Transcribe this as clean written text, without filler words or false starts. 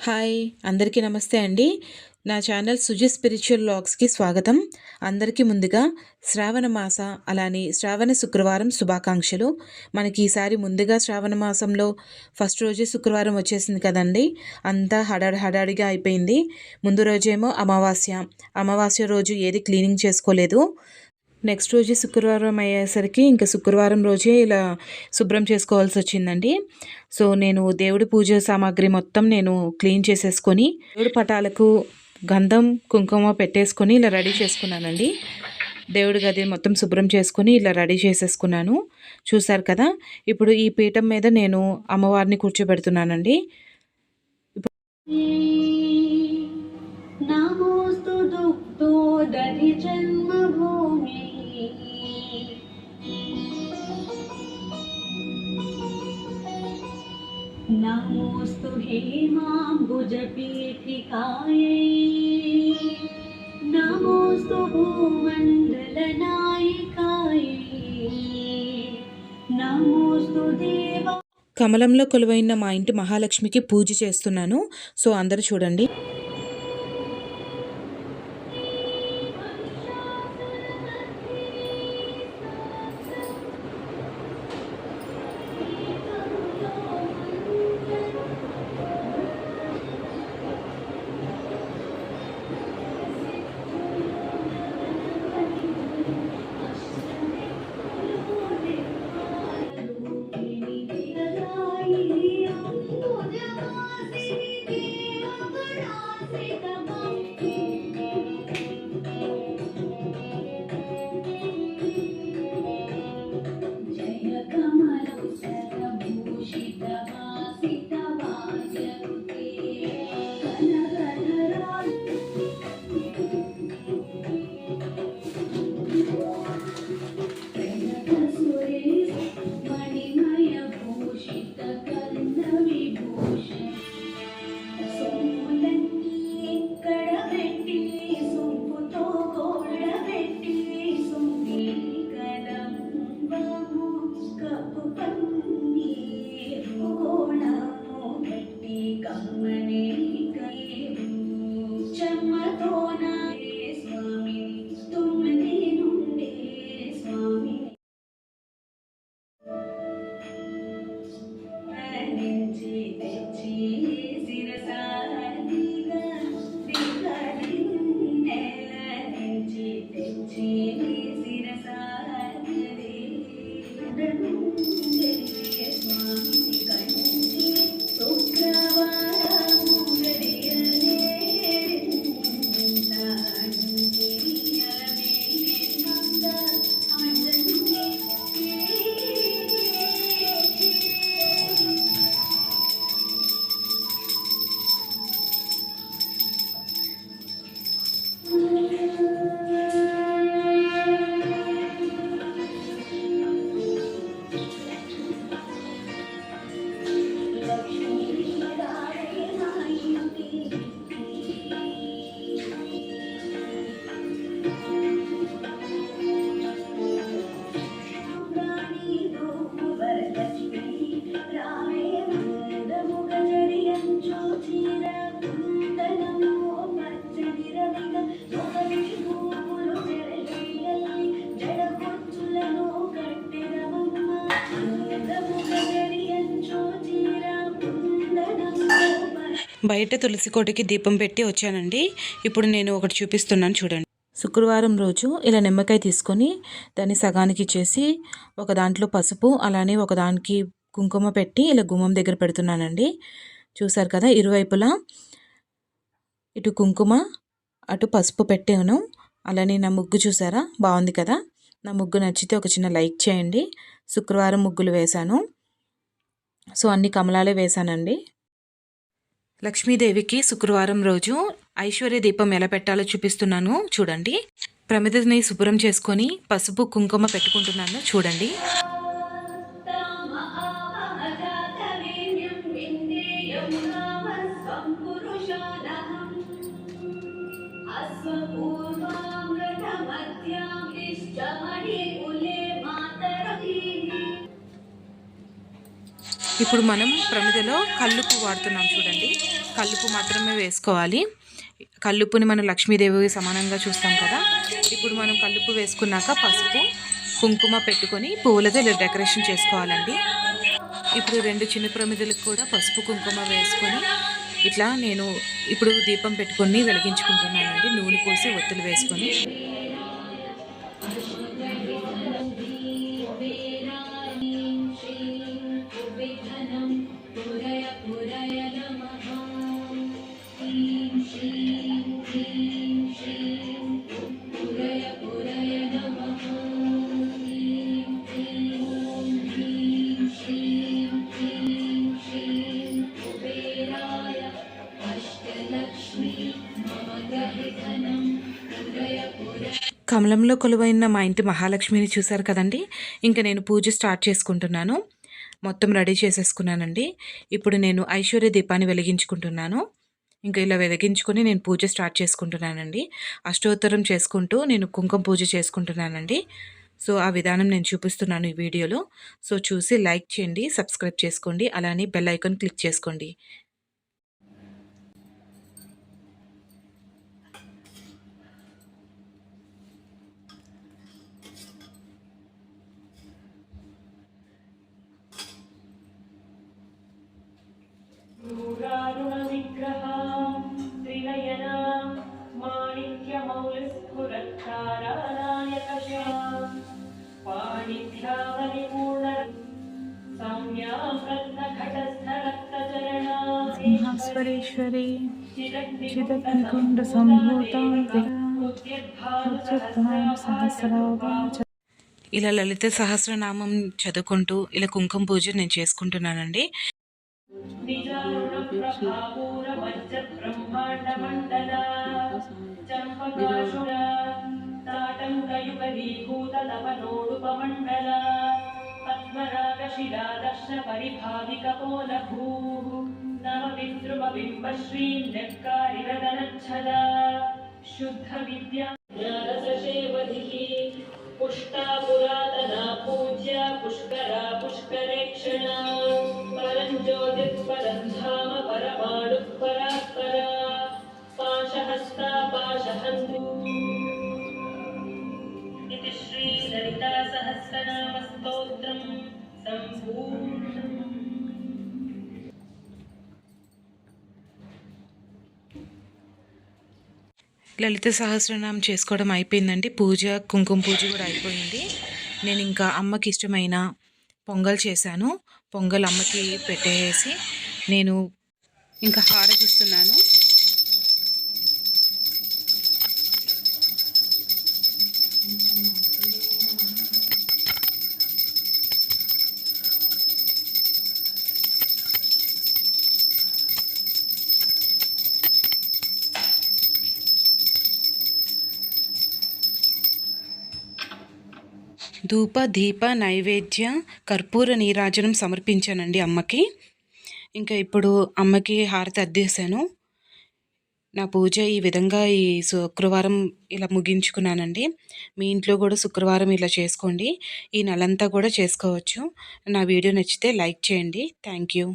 Hi అందరికీ నమస్తే అండి. నా ఛానల్ సుజి స్పిరిచువల్ వ్లాగ్స్కి స్వాగతం. అందరికీ ముందుగా శ్రావణ మాస అలానే శ్రావణ శుక్రవారం శుభాకాంక్షలు. మనకి ఈసారి ముందుగా శ్రావణ మాసంలో ఫస్ట్ రోజే శుక్రవారం వచ్చేసింది కదండి. అంతా హడాడిగా అయిపోయింది. ముందు రోజేమో అమావాస్య రోజు ఏది క్లీనింగ్ చేసుకోలేదు. నెక్స్ట్ రోజు శుక్రవారం అయ్యేసరికి ఇంకా శుక్రవారం రోజే ఇలా శుభ్రం చేసుకోవాల్సి వచ్చిందండి. సో నేను దేవుడి పూజ సామాగ్రి మొత్తం నేను క్లీన్ చేసేసుకొని దేవుడి పటాలకు గంధం కుంకుమ పెట్టేసుకొని ఇలా రెడీ చేసుకున్నానండి. దేవుడి గది మొత్తం శుభ్రం చేసుకొని ఇలా రెడీ చేసేసుకున్నాను. చూసారు కదా, ఇప్పుడు ఈ పీఠం మీద నేను అమ్మవారిని కూర్చోబెడుతున్నానండి. नमोस्तु हेमाम्बुजपीठिकायै नमोस्तु भूमण्डलनायिकायै नमोस्तु देवा. కమలంలో కొలువైన మా ఇంటి మహాలక్ష్మికి పూజ చేస్తున్నాను. సో అందరూ చూడండి. బయట తులసి కోటకి దీపం పెట్టి వచ్చానండి. ఇప్పుడు నేను ఒకటి చూపిస్తున్నాను చూడండి. శుక్రవారం రోజు ఇలా నిమ్మకాయ తీసుకొని దాన్ని సగానికి చేసి ఒక దాంట్లో పసుపు అలానే ఒక దానికి కుంకుమ పెట్టి ఇలా గుమ్మం దగ్గర పెడుతున్నానండి. చూసారు కదా, ఇరువైపులా ఇటు కుంకుమ అటు పసుపు పెట్టాను. అలానే నా ముగ్గు చూసారా, బాగుంది కదా. నా ముగ్గు నచ్చితే ఒక చిన్న లైక్ చేయండి. శుక్రవారం ముగ్గులు వేశాను. సో అన్ని కమలాలే వేశానండి. లక్ష్మీదేవికి శుక్రవారం రోజు ఐశ్వర్య దీపం ఎలా పెట్టాలో చూపిస్తున్నాను చూడండి. ప్రమిదని శుభ్రం చేసుకొని పసుపు కుంకుమ పెట్టుకుంటున్నాను చూడండి. ఇప్పుడు మనం ప్రమిదలో కల్లుపు వాడుతున్నాం చూడండి. కల్లుప్పు మాత్రమే వేసుకోవాలి. కల్లుప్పుని మనం లక్ష్మీదేవి సమానంగా చూస్తాం కదా. ఇప్పుడు మనం కల్లుప్పు వేసుకున్నాక పసుపు కుంకుమ పెట్టుకొని పువ్వులతో ఇలా డెకరేషన్ చేసుకోవాలండి. ఇప్పుడు 2 చిన్న ప్రమిదలకు కూడా పసుపు కుంకుమ వేసుకొని ఇట్లా నేను ఇప్పుడు దీపం పెట్టుకొని వెలిగించుకుంటున్నానండి. నూనె పోసి ఒత్తులు వేసుకొని కమలంలో కొలువైన మా ఇంటి మహాలక్ష్మిని చూశారు కదండి. ఇంకా నేను పూజ స్టార్ట్ చేసుకుంటున్నాను. మొత్తం రెడీ చేసేసుకున్నానండి. ఇప్పుడు నేను ఐశ్వర్య దీపాన్ని వెలిగించుకుంటున్నాను. ఇంకా ఇలా వెలిగించుకొని నేను పూజ స్టార్ట్ చేసుకుంటున్నానండి. అష్టోత్తరం చేసుకుంటూ నేను కుంకుమ పూజ చేసుకుంటున్నానండి. సో ఆ విధానం నేను చూపిస్తున్నాను ఈ వీడియోలో. సో చూసి లైక్ చేయండి, సబ్స్క్రైబ్ చేసుకోండి, అలానే బెల్ ఐకాన్ క్లిక్ చేసుకోండి. विग्रहां त्रिनयनां माणिक्यमौलिस्फुरत्तारानायकशां पाणिभ्यामलिपूर्ण सौम्यां रत्नघटस्थरक्तचरणां सिंहास्वरेश्वरी चिदग्निकुण्ड सम्भूतां सहस्रावाच. ఇలా లలిత సహస్రనామం చదువుకుంటూ ఇలా కుంకుమ పూజ నేను చేసుకుంటున్నానండి. निजारुणप्रभापूरमज्जब्रह्माण्डमण्डला चम्पकाशुरा ताटङ्कयुगलीभूतलवनोडुपमण्डला पद्मरागशिला दर्शपरिभाविकपोलभूः नवविद्रुमबिम्बश्रीं न्यक्कारिरदनच्छदा शुद्धविद्या ज्ञानसशेवधिः पुष्टा पुरातना पूज्या पुष्करा पुष्करेक्षणा परञ्ज्योतिःपरन्धाम परमाणुः परात्परा पाशहस्ता पाशहन्तु इति श्रीललितासहस्रनामस्तोत्रं सम्पूर्णम्. లలిత సహస్రనామం చేసుకోవడం అయిపోయిందండి. పూజ కుంకుమ పూజ కూడా అయిపోయింది. నేను ఇంకా అమ్మకి ఇష్టమైన పొంగల్ చేశాను. పొంగల్ అమ్మకి పెట్టేసి నేను ఇంకా హారతి ఇస్తున్నాను. ధూప దీప నైవేద్య కర్పూర నీరాజనం సమర్పించానండి అమ్మకి. ఇంకా ఇప్పుడు అమ్మకి హారతి అద్దేశాను. నా పూజ ఈ విధంగా ఈ శుక్రవారం ఇలా ముగించుకున్నానండి. మీ ఇంట్లో కూడా శుక్రవారం ఇలా చేసుకోండి. ఈ నెలంతా కూడా చేసుకోవచ్చు. నా వీడియో నచ్చితే లైక్ చేయండి. Thank you.